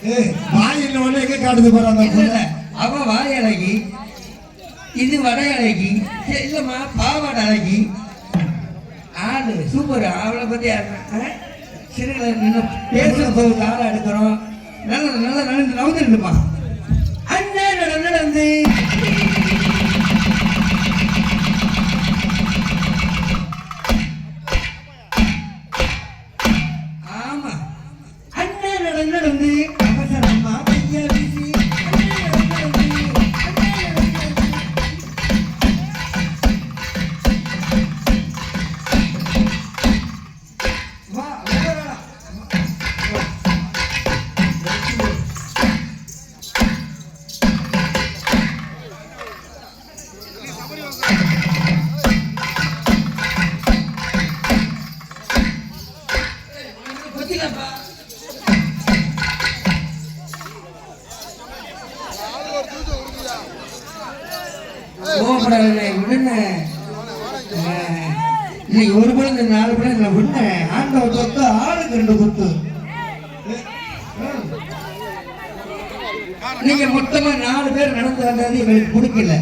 வாயில் ஒண்ணு எங்க காட்டுது போறாங்க. அவ வாய் அழகி, இது வடை அழகி, இல்லம்மா பாவாடை அழகி. ஆளு சூப்பர். அவளை பத்தி சிறுகளை நின்று பேசுற போது ஆளை எடுக்கிறோம். நல்ல நல்லா நடந்து நவுந்துருக்குமா அண்ணன் நடந்து ஆமா அண்ணன் நடந்து அவசரமா கைய வீசி இன்னைக்கு ஒரு படம் 4 படம் விண்ண ஆண்ட சொத்து ஆளுக்கு 2 குத்து. நீங்க மொத்தமா 4 பேர் நடந்து வந்தது எங்களுக்கு பிடிக்கல.